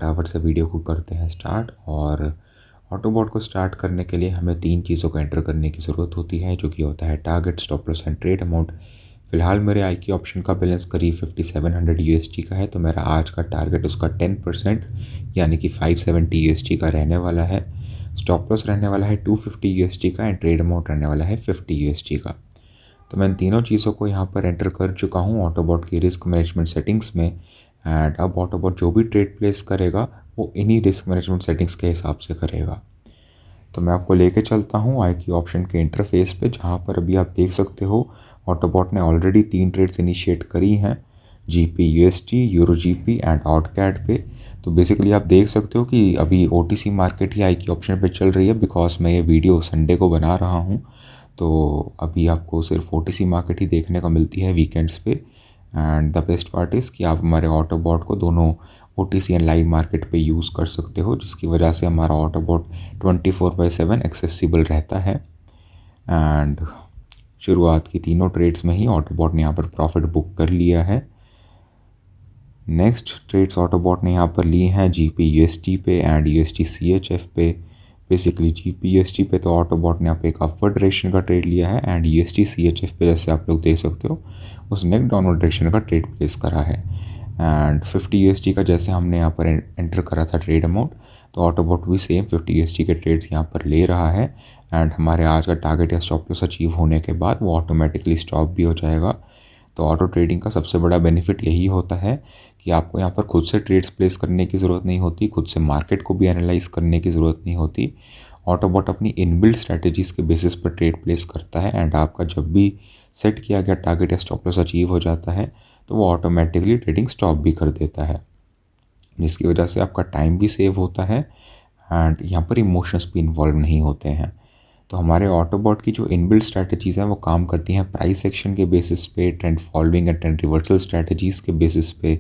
फटाफट से वीडियो को करते हैं स्टार्ट। और ऑटोबॉट को स्टार्ट करने के लिए हमें 3 चीज़ों को एंटर करने की ज़रूरत होती है, जो कि होता है target, stop loss and trade amount. फिलहाल मेरे आई की ऑप्शन का बैलेंस करीब 5700 USD का है, तो मेरा आज का टारगेट उसका 10% यानी कि 570 USD का रहने वाला है। स्टॉप लॉस रहने वाला है 250 USD का एंड ट्रेड अमाउंट रहने वाला है 50 USD का। तो मैं इन तीनों चीज़ों को यहाँ पर एंटर कर चुका हूँ ऑटोबॉट की रिस्क मैनेजमेंट सेटिंग्स में। एंड अब ऑटोबॉट जो भी ट्रेड प्लेस करेगा वो इन्हीं रिस्क मैनेजमेंट सेटिंग्स के हिसाब से करेगा। तो मैं आपको लेके चलता हूँ आई की ऑप्शन के इंटरफेस पे, जहाँ पर अभी आप देख सकते हो ऑटोबॉट ने ऑलरेडी 3 ट्रेड्स इनिशिएट करी हैं, GP USD, euro GP and आउटकैट पे। तो बेसिकली आप देख सकते हो कि अभी OTC मार्केट ही आई की ऑप्शन पे चल रही है, बिकॉज मैं ये वीडियो संडे को बना रहा हूँ। तो अभी आपको सिर्फ OTC मार्केट ही देखने को मिलती है वीकेंड्स पे। And the best part is कि आप हमारे ऑटोबॉट को दोनों OTC एंड लाइव मार्केट पे यूज़ कर सकते हो, जिसकी वजह से हमारा ऑटोबॉट 24/7 एक्सेसिबल रहता है। एंड शुरुआत की तीनों ट्रेड्स में ही ऑटोबॉट ने यहाँ पर प्रॉफिट बुक कर लिया है। नेक्स्ट ट्रेड्स ऑटोबॉट ने यहाँ पर लिए हैं GP USD पे एंड USD CHF पे। बेसिकली GP USD पे तो ऑटोबॉट ने यहाँ पे एक अपवर्ड डायरेक्शन का ट्रेड लिया है एंड USD CHF पे जैसे आप लोग देख सकते हो उसने एक डाउनवर्ड डायरेक्शन का ट्रेड प्लेस करा है। एंड 50 USD का जैसे हमने यहाँ पर एंटर करा था ट्रेड अमाउंट, तो ऑटोबॉट भी सेम 50 USD के ट्रेड्स यहाँ पर ले रहा है। एंड हमारे आज का टारगेट या स्टॉप लॉस अचीव होने के बाद वो ऑटोमेटिकली स्टॉप भी हो जाएगा। तो ऑटो ट्रेडिंग का सबसे बड़ा बेनिफिट यही होता है कि आपको यहाँ पर खुद से ट्रेड्स प्लेस करने की ज़रूरत नहीं होती, खुद से मार्केट को भी एनालाइज करने की ज़रूरत नहीं होती। ऑटोबॉट अपनी इनबिल्ट स्ट्रैटेजीज़ के बेसिस पर ट्रेड प्लेस करता है एंड आपका जब भी सेट किया गया टारगेट या स्टॉप लॉस अचीव हो जाता है तो वो ऑटोमेटिकली ट्रेडिंग स्टॉप भी कर देता है, जिसकी वजह से आपका टाइम भी सेव होता है एंड यहाँ पर इमोशंस भी इन्वॉल्व नहीं होते हैं। तो हमारे ऑटोबॉट की जो इनबिल्ट स्ट्रैटेजीज़ हैं वो काम करती हैं प्राइस एक्शन के बेसिस पे, trend following and trend reversal strategies के बेसिस पे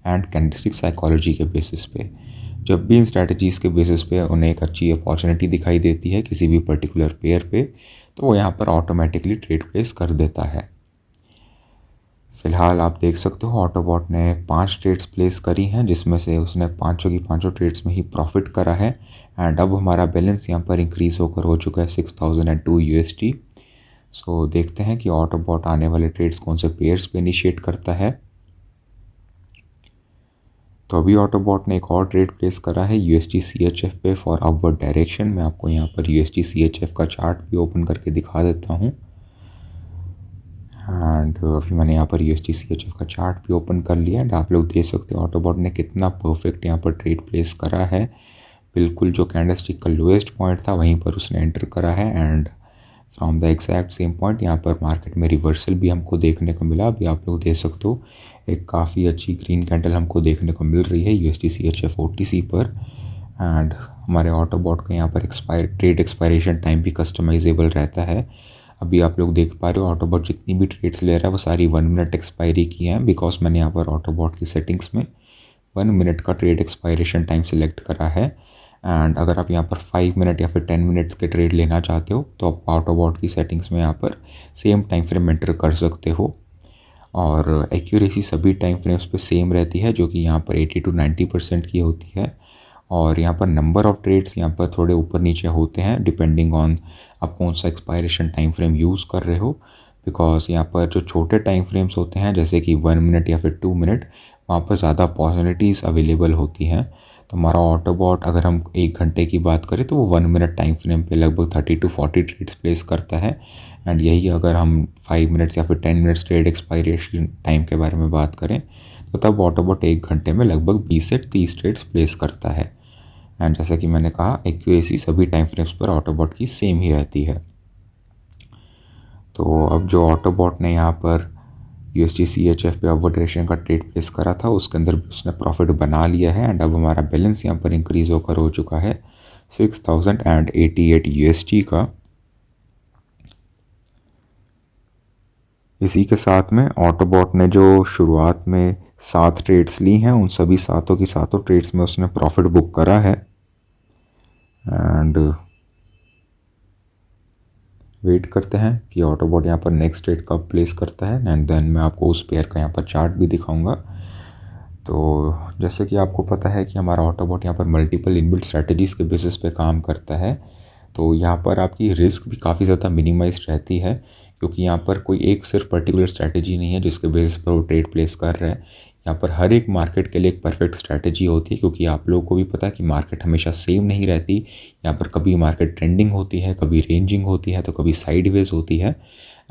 एंड कैंडलस्टिक साइकोलॉजी के बेसिस पे। जब भी इन स्ट्रैटेजीज़ के बेसिस पे उन्हें एक अच्छी अपॉर्चुनिटी दिखाई देती है किसी भी पर्टिकुलर पेयर पे, तो वो यहाँ पर ऑटोमेटिकली ट्रेड प्लेस कर देता है। फ़िलहाल आप देख सकते हो ऑटोबॉट ने 5 ट्रेड्स प्लेस करी हैं, जिसमें से उसने पाँचों की पाँचों ट्रेड्स में ही प्रॉफिट करा है। एंड अब हमारा बैलेंस यहाँ पर इंक्रीज़ होकर हो चुका है 6002 USD। सो देखते हैं कि ऑटोबॉट आने वाले ट्रेड्स कौन से पेयर्स पे इनिशिएट करता है। तो अभी ऑटोबॉट ने एक और ट्रेड प्लेस करा है USD CHF पे फॉर अपवर्ड डायरेक्शन। मैं आपको यहाँ पर USD CHF का चार्ट भी ओपन करके दिखा देता हूँ। एंड अभी मैंने यहाँ पर USD CHF का चार्ट भी ओपन कर लिया एंड आप लोग देख सकते हो ऑटोबॉट ने कितना परफेक्ट यहाँ पर ट्रेड प्लेस करा है। बिल्कुल जो कैंडलस्टिक का लोएस्ट पॉइंट था वहीं पर उसने एंटर करा है and from the exact same point यहाँ पर मार्केट में रिवर्सल भी हमको देखने को मिला। अभी आप लोग देख सकते हो एक काफ़ी अच्छी ग्रीन कैंडल हमको देखने को मिल रही है USD CHF OTC पर। एंड हमारे ऑटोबॉट का यहाँ पर ट्रेड एक्सपायरेशन टाइम भी कस्टमाइजेबल रहता है। अभी आप लोग देख पा रहे हो ऑटोबॉट जितनी भी ट्रेड्स ले रहा है वो सारी 1 मिनट एक्सपायरी की हैं, बिकॉज मैंने यहाँ पर ऑटोबॉट की सेटिंग्स में 1 मिनट का ट्रेड एक्सपायरेशन टाइम सेलेक्ट करा है। एंड अगर आप यहाँ पर 5 मिनट या फिर 10 मिनट्स के ट्रेड लेना चाहते हो तो आप ऑटोबॉट की सेटिंग्स में यहाँ पर सेम टाइम फ्रेम एंटर कर सकते हो। और एक्यूरेसी सभी टाइम फ्रेम्स पे सेम रहती है, जो कि यहाँ पर 80 to 90% की होती है। और यहाँ पर नंबर ऑफ़ ट्रेड्स यहाँ पर थोड़े ऊपर नीचे होते हैं डिपेंडिंग ऑन आप कौन सा एक्सपायरेशन टाइम फ्रेम यूज़ कर रहे हो, बिकॉज यहाँ पर जो छोटे टाइम फ्रेम्स होते हैं जैसे कि 1 मिनट या फिर 2 मिनट, वहाँ पर ज़्यादा अपॉर्चुनिटीज़ अवेलेबल होती हैं। तो हमारा ऑटोबॉट अगर हम 1 घंटे की बात करें तो वो 1 मिनट टाइम फ्रेम पे लगभग 30 to 40 ट्रेड्स प्लेस करता है। एंड यही अगर हम 5 मिनट्स या फिर 10 मिनट्स ट्रेड एक्सपायरेशन टाइम के बारे में बात करें तो तब ऑटोबॉट 1 घंटे में लगभग 20 से 30 ट्रेड्स प्लेस करता है। एंड जैसा कि मैंने कहा एक्यूरेसी सभी टाइम फ्रेम्स पर ऑटोबॉट की सेम ही रहती है। तो अब जो ऑटोबॉट ने यहाँ पर USD CHF पे अपवर्ड डायरेक्शन का ट्रेड प्लेस करा था उसके अंदर भी उसने प्रॉफिट बना लिया है एंड अब हमारा बैलेंस यहाँ पर इंक्रीज़ होकर हो चुका है 6088 USD का। इसी के साथ में ऑटोबॉट ने जो शुरुआत में 7 ट्रेड्स ली हैं उन सभी सातों की सातों ट्रेड्स में उसने प्रॉफिट बुक करा है। एंड वेट करते हैं कि ऑटोबॉट यहाँ पर नेक्स्ट ट्रेड कब प्लेस करता है एंड देन मैं आपको उस पेयर का यहाँ पर चार्ट भी दिखाऊंगा। तो जैसे कि आपको पता है कि हमारा ऑटोबॉट यहाँ पर मल्टीपल इनबिल्ट स्ट्रैटेजीज़ के बेसिस पे काम करता है, तो यहाँ पर आपकी रिस्क भी काफ़ी ज़्यादा मिनिमाइज़ रहती है, क्योंकि यहाँ पर कोई एक सिर्फ पर्टिकुलर स्ट्रैटेजी नहीं है जिसके बेसिस पर वो ट्रेड प्लेस कर रहा है। यहाँ पर हर एक मार्केट के लिए एक परफेक्ट स्ट्रैटेजी होती है, क्योंकि आप लोगों को भी पता है कि मार्केट हमेशा सेम नहीं रहती। यहाँ पर कभी मार्केट ट्रेंडिंग होती है, कभी रेंजिंग होती है, तो कभी साइडवेज होती है।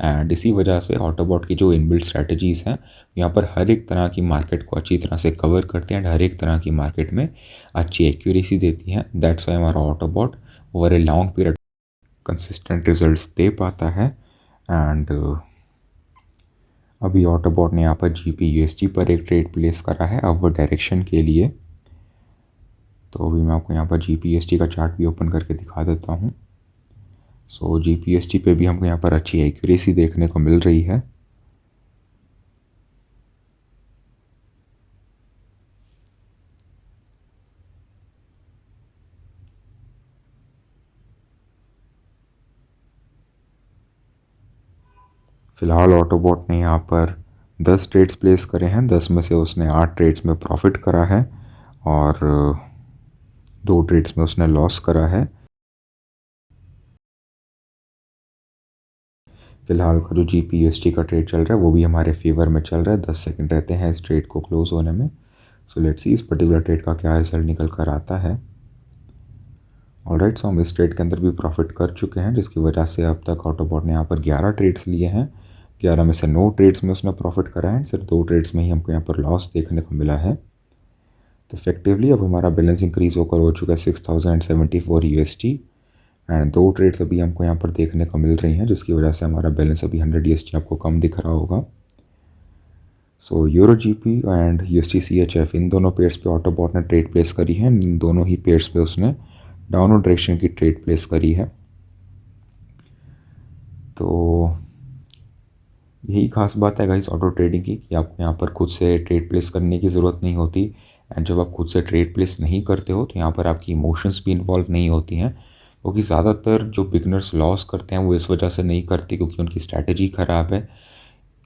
एंड इसी वजह से ऑटोबॉट की जो इनबिल्ट स्ट्रैटेजीज़ हैं यहाँ पर हर एक तरह की मार्केट को अच्छी तरह से कवर करते हैं एंड हर एक तरह की मार्केट में अच्छी एक्यूरेसी देती हैं। दैट्स वाई हमारा autobot over a long period consistent results दे पाता है। एंड अभी ऑटोबॉट ने यहाँ पर GPUSD पर एक ट्रेड प्लेस करा है अपवर्ड डायरेक्शन के लिए। तो अभी मैं आपको यहाँ पर GPUSD का चार्ट भी ओपन करके दिखा देता हूँ। सो GPUSD पे भी हमको यहाँ पर अच्छी एक्यूरेसी देखने को मिल रही है। फ़िलहाल ऑटोबॉट ने यहाँ पर 10 ट्रेड्स प्लेस करे हैं, 10 में से उसने 8 ट्रेड्स में प्रॉफिट करा है और 2 ट्रेड्स में उसने लॉस करा है। फ़िलहाल का जो GPUSD का ट्रेड चल रहा है वो भी हमारे फेवर में चल रहा है। 10 सेकंड रहते हैं इस ट्रेड को क्लोज होने में। सो लेट्स सी इस पर्टिकुलर ट्रेड का क्या रिजल्ट निकल कर आता है। ऑलराइट, सो हम इस ट्रेड के अंदर भी प्रॉफिट कर चुके हैं, जिसकी वजह से अब तक ऑटोबॉट ने यहाँ पर 11 ट्रेड्स लिए हैं। 11 में से 9 ट्रेड्स में उसने प्रॉफिट करा है, सिर्फ 2 ट्रेड्स में ही हमको यहाँ पर लॉस देखने को मिला है। तो इफेक्टिवली अब हमारा बैलेंस इंक्रीज होकर हो चुका है 6074 USD एंड 2 ट्रेड्स अभी हमको यहाँ पर देखने को मिल रही हैं, जिसकी वजह से हमारा बैलेंस अभी 100 USD आपको कम दिख रहा होगा। So euro GP and USD CHF इन दोनों पेयर्स पे ऑटोबॉट ने ट्रेड प्लेस करी है। इन दोनों ही पेयर्स पे उसने डाउनवर्ड डायरेक्शन की ट्रेड प्लेस करी है। तो यही खास बात है गाइस ऑटो ट्रेडिंग की, कि आपको यहाँ पर खुद से ट्रेड प्लेस करने की ज़रूरत नहीं होती। एंड जब आप खुद से ट्रेड प्लेस नहीं करते हो तो यहाँ पर आपकी इमोशंस भी इन्वॉल्व नहीं होती हैं, क्योंकि ज़्यादातर जो बिगनर्स लॉस करते हैं वो इस वजह से नहीं करते क्योंकि उनकी स्ट्रैटेजी ख़राब है,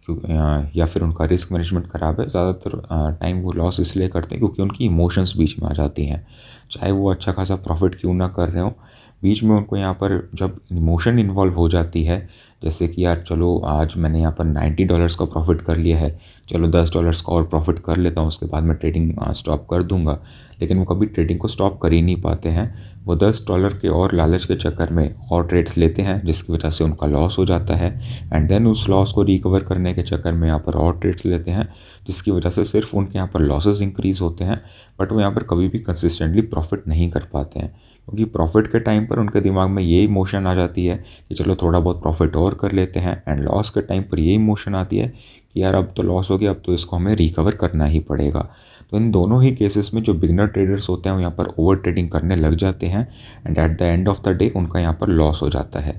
या फिर उनका रिस्क मैनेजमेंट ख़राब है। ज़्यादातर टाइम वो लॉस इसलिए करते हैं क्योंकि उनकी इमोशंस बीच में आ जाती हैं, चाहे वो अच्छा खासा प्रॉफिट क्यों ना कर रहे हो। बीच में उनको यहाँ पर जब इमोशन इन्वॉल्व हो जाती है, जैसे कि यार चलो आज मैंने यहाँ पर $90 का प्रॉफिट कर लिया है, चलो $10 का और प्रॉफिट कर लेता हूँ, उसके बाद मैं ट्रेडिंग स्टॉप कर दूंगा। लेकिन वो कभी ट्रेडिंग को स्टॉप कर ही नहीं पाते हैं। वो $10 के और लालच के चक्कर में और ट्रेड्स लेते हैं, जिसकी वजह से उनका लॉस हो जाता है। एंड देन उस लॉस को रिकवर करने के चक्कर में यहाँ पर और ट्रेड्स लेते हैं, जिसकी वजह से सिर्फ उनके यहाँ पर लॉसेस इंक्रीज होते हैं, बट वो यहाँ पर कभी भी कंसिस्टेंटली प्रॉफिट नहीं कर पाते हैं। क्योंकि प्रॉफिट के टाइम पर उनके दिमाग में ये इमोशन आ जाती है कि चलो थोड़ा बहुत प्रॉफिट और कर लेते हैं, एंड लॉस के टाइम पर ये इमोशन आती है कि यार अब तो लॉस हो गया, अब तो इसको हमें रिकवर करना ही पड़ेगा। तो इन दोनों ही केसेस में जो बिगनर ट्रेडर्स होते हैं वो यहाँ पर ओवर ट्रेडिंग करने लग जाते हैं and at the end of the day उनका यहाँ पर लॉस हो जाता है।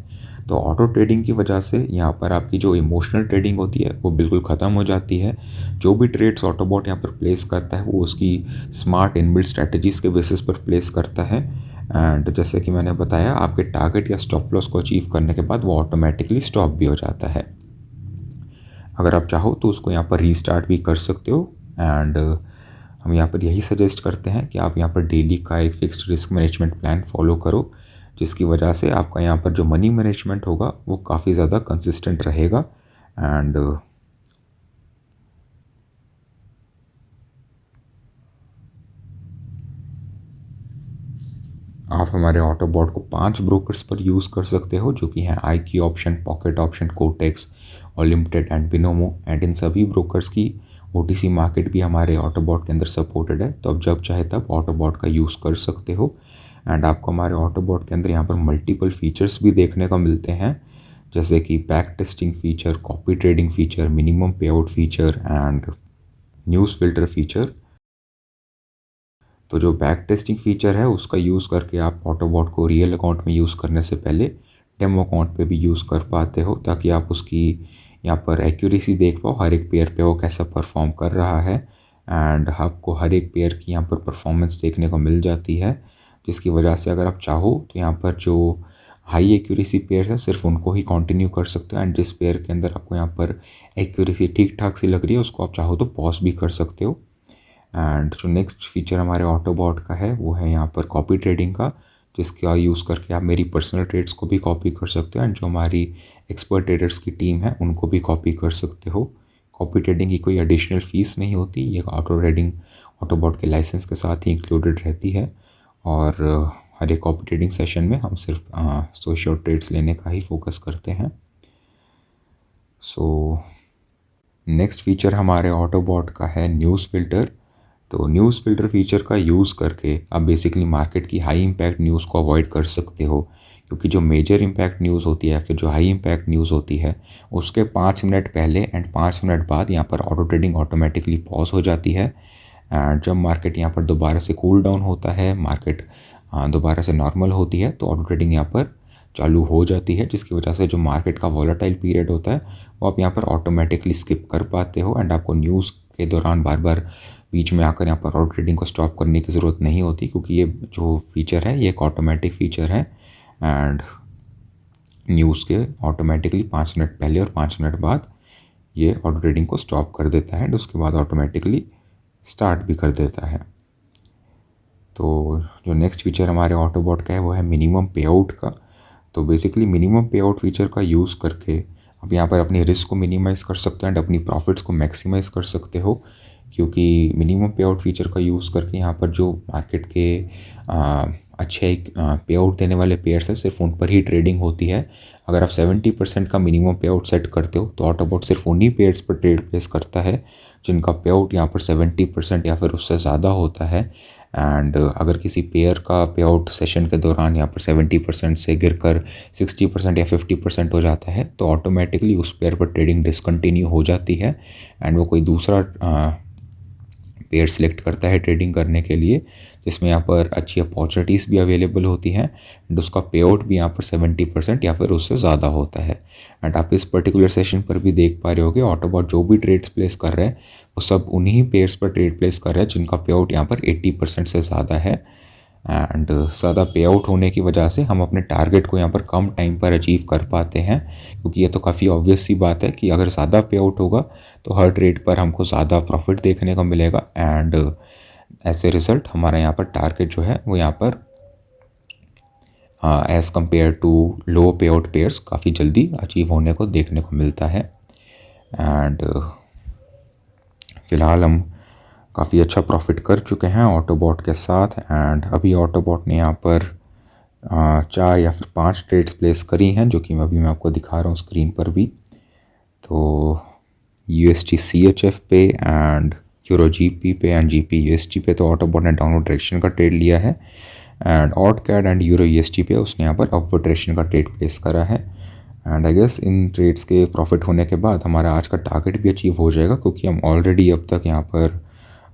तो ऑटो ट्रेडिंग की वजह से यहाँ पर आपकी जो इमोशनल ट्रेडिंग होती है वो बिल्कुल ख़त्म हो जाती है। जो भी ट्रेड्स ऑटोबॉट यहाँ पर प्लेस करता है वो उसकी स्मार्ट इनबिल्ट स्ट्रैटेजीज़ के बेसिस पर प्लेस करता है। एंड जैसे कि मैंने बताया, आपके टारगेट या स्टॉप लॉस को अचीव करने के बाद वो ऑटोमेटिकली स्टॉप भी हो जाता है। अगर आप चाहो तो उसको यहाँ पर रीस्टार्ट भी कर सकते हो। एंड हम यहाँ पर यही सजेस्ट करते हैं कि आप यहाँ पर डेली का एक fixed risk management plan follow करो, जिसकी वजह से आपका यहाँ पर जो मनी मैनेजमेंट होगा वो काफ़ी ज़्यादा कंसिस्टेंट रहेगा। एंड आप हमारे ऑटोबॉट को 5 ब्रोकर्स पर यूज़ कर सकते हो, जो कि हैं IQ option, pocket option, Quotex, limited and Binomo. And इन सभी ब्रोकर्स की OTC मार्केट भी हमारे ऑटोबॉट के अंदर सपोर्टेड है, तो आप जब चाहे तब ऑटोबॉट का यूज़ कर सकते हो। एंड आपको हमारे ऑटोबॉट के अंदर यहाँ पर मल्टीपल फीचर्स भी देखने को मिलते हैं, जैसे कि back testing feature, copy trading feature, minimum payout feature and news filter feature. तो जो बैक टेस्टिंग फीचर है उसका यूज़ करके आप ऑटोबॉट को रियल अकाउंट में यूज़ करने से पहले डेमो अकाउंट पे भी यूज़ कर पाते हो, ताकि आप उसकी यहाँ पर एक्यूरेसी देख पाओ, हर एक पेयर पे वो कैसा परफॉर्म कर रहा है। एंड आपको हर एक पेयर की यहाँ पर परफॉर्मेंस देखने को मिल जाती है, जिसकी वजह से अगर आप चाहो तो यहाँ पर जो हाई एक्यूरेसी पेयर्स हैं सिर्फ उनको ही कंटिन्यू कर सकते हो। एंड जिस पेयर के अंदर आपको यहाँ पर एक्यूरेसी ठीक ठाक सी लग रही है उसको आप चाहो तो पॉज भी कर सकते हो। एंड जो नेक्स्ट फीचर हमारे ऑटोबॉट का है वो है यहाँ पर कॉपी ट्रेडिंग का, जिसका यूज़ करके आप मेरी पर्सनल ट्रेड्स को भी कॉपी कर सकते हो एंड जो हमारी एक्सपर्ट ट्रेडर्स की टीम है उनको भी कॉपी कर सकते हो। कॉपी ट्रेडिंग की कोई एडिशनल फ़ीस नहीं होती, ये ऑटो ट्रेडिंग ऑटोबॉट के लाइसेंस के साथ ही इंक्लूडेड रहती है। और हर एक कॉपी ट्रेडिंग सेशन में हम सिर्फ सोशल ट्रेड्स लेने का ही फोकस करते हैं। सो नेक्स्ट फीचर हमारे ऑटोबॉट का है न्यूज़ फ़िल्टर। तो न्यूज़ फ़िल्टर फीचर का यूज़ करके आप बेसिकली मार्केट की हाई इम्पैक्ट न्यूज़ को अवॉइड कर सकते हो, क्योंकि जो मेजर इम्पैक्ट न्यूज़ होती है फिर जो हाई इम्पैक्ट न्यूज़ होती है उसके 5 मिनट पहले एंड 5 मिनट बाद यहाँ पर ऑटो ट्रेडिंग ऑटोमेटिकली पॉज हो जाती है। एंड जब मार्केट यहाँ पर दोबारा से कूल डाउन होता है, मार्केट दोबारा से नॉर्मल होती है, तो ऑटो ट्रेडिंग यहाँ पर चालू हो जाती है, जिसकी वजह से जो मार्केट का वॉलेटाइल पीरियड होता है वो आप यहाँ पर ऑटोमेटिकली स्किप कर पाते हो एंड आपको न्यूज़ के दौरान बार बार बीच में आकर यहाँ पर ऑटो ट्रेडिंग को स्टॉप करने की ज़रूरत नहीं होती, क्योंकि ये जो फीचर है ये एक ऑटोमेटिक फ़ीचर है एंड न्यूज़ के ऑटोमेटिकली 5 मिनट पहले और 5 मिनट बाद ये ऑटो ट्रेडिंग को स्टॉप कर देता है एंड उसके बाद ऑटोमेटिकली स्टार्ट भी कर देता है। तो जो नेक्स्ट फीचर हमारे ऑटोबॉट का है वो है मिनिमम पे आउट का। तो basically minimum payout feature का यूज़ करके आप यहाँ पर अपनी रिस्क को मिनिमाइज़ कर सकते हैं एंड अपनी प्रॉफिट्स को मैक्सिमाइज़ कर सकते हो, क्योंकि मिनिमम पे आउट फीचर का यूज़ करके यहाँ पर जो मार्केट के अच्छे पे आउट देने वाले पेयर्स हैं सिर्फ उन पर ही ट्रेडिंग होती है। अगर आप 70% का मिनिमम पे आउट सेट करते हो तो ऑटोबॉट सिर्फ उन्हीं पेयर्स पर ट्रेड प्लेस करता है जिनका पे आउट यहाँ पर 70% या फिर उससे ज़्यादा होता है। एंड अगर किसी पेयर का पे आउट सेशन के दौरान यहाँ पर 70% से गिरकर 60% या 50% हो जाता है तो ऑटोमेटिकली उस पेयर पर ट्रेडिंग डिसकंटिन्यू हो जाती है एंड वो कोई दूसरा पेयर सिलेक्ट करता है ट्रेडिंग करने के लिए, जिसमें यहाँ पर अच्छी अपॉर्चुनिटीज़ भी अवेलेबल होती हैं एंड उसका पे आउट भी यहाँ पर 70% या फिर उससे ज़्यादा होता है। एंड आप इस पर्टिकुलर सेशन पर भी देख पा रहे होगे ऑटोबॉट जो भी ट्रेड्स प्लेस कर रहे हैं वो सब उन्हीं पेयर्स पर ट्रेड प्लेस कर रहे हैं जिनका पे आउट यहाँ पर 80% से ज़्यादा है। एंड ज़्यादा पे आउट होने की वजह से हम अपने टारगेट को यहाँ पर कम टाइम पर अचीव कर पाते हैं, क्योंकि ये तो काफ़ी ऑब्वियस सी बात है कि अगर ज़्यादा पे आउट होगा तो हर ट्रेड पर हमको ज़्यादा प्रॉफिट देखने को मिलेगा एंड एज ए रिज़ल्ट हमारा यहाँ पर टारगेट जो है वो यहाँ पर एज़ कम्पेयर टू लो पे आउट पेयर्स काफ़ी जल्दी अचीव होने को देखने को मिलता है। एंड फ़िलहाल हम काफ़ी अच्छा प्रॉफिट कर चुके हैं ऑटोबॉट के साथ एंड अभी ऑटोबॉट ने यहाँ पर 4 या फिर 5 ट्रेड्स प्लेस करी हैं, जो कि मैं आपको दिखा रहा हूँ स्क्रीन पर भी। तो USD CHF पे एंड यूरो GP पे एंड GP USD पे तो ऑटोबॉट ने डाउनवर्ड डायरेक्शन का ट्रेड लिया है and AUD CAD and euro USD पे उसने यहाँ पर अपवर्ड डायरेक्शन का ट्रेड प्लेस करा है। एंड आई गेस इन ट्रेड्स के प्रॉफिट होने के बाद हमारा आज का टारगेट भी अचीव हो जाएगा, क्योंकि हम ऑलरेडी अब तक यहाँ पर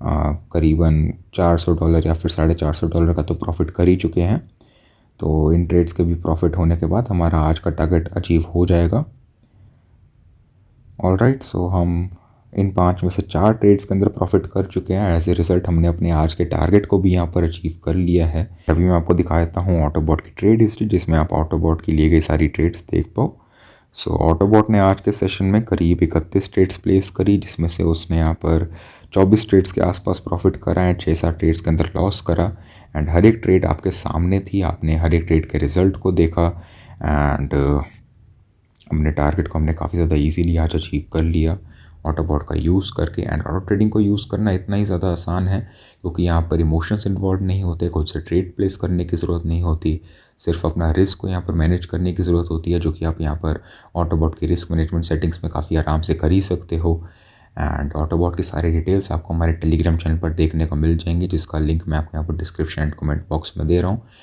करीबन $400 या फिर $450 का तो प्रॉफिट कर ही चुके हैं। तो इन ट्रेड्स के भी प्रॉफिट होने के बाद हमारा आज का टारगेट अचीव हो जाएगा। ऑलराइट, सो हम इन 5 में से 4 ट्रेड्स के अंदर प्रॉफिट कर चुके हैं। एज ए रिज़ल्ट हमने अपने आज के टारगेट को भी यहाँ पर अचीव कर लिया है। अभी मैं आपको दिखा देता हूँ ऑटोबॉट की ट्रेड हिस्ट्री, जिसमें आप ऑटोबॉट की ली गई सारी ट्रेड्स देख पाओ। सो ऑटोबॉट ने आज के सेशन में करीब 31 ट्रेड्स प्लेस करी, जिसमें से उसने यहाँ पर 24 ट्रेड्स के आसपास प्रॉफिट करा एंड 6-7 ट्रेड्स के अंदर लॉस करा। एंड हर एक ट्रेड आपके सामने थी, आपने हर एक ट्रेड के रिज़ल्ट को देखा एंड अपने टारगेट को हमने काफ़ी ज़्यादा ईजीली आज अचीव कर लिया ऑटोबॉट का यूज़ करके। एंड ऑटो ट्रेडिंग को यूज़ करना इतना ही ज़्यादा आसान है, क्योंकि यहाँ पर इमोशंस इन्वॉल्व नहीं होते, खुद से ट्रेड प्लेस करने की ज़रूरत नहीं होती, सिर्फ अपना रिस्क को यहाँ पर मैनेज करने की ज़रूरत होती है, जो कि आप यहाँ पर ऑटोबॉट की रिस्क मैनेजमेंट सेटिंग्स में काफ़ी आराम से कर ही सकते हो। एंड ऑटोबॉट की सारी डिटेल्स आपको हमारे टेलीग्राम चैनल पर देखने को मिल जाएंगी, जिसका लिंक मैं आपको यहाँ पर डिस्क्रिप्शन एंड कमेंट बॉक्स में दे रहा हूँ।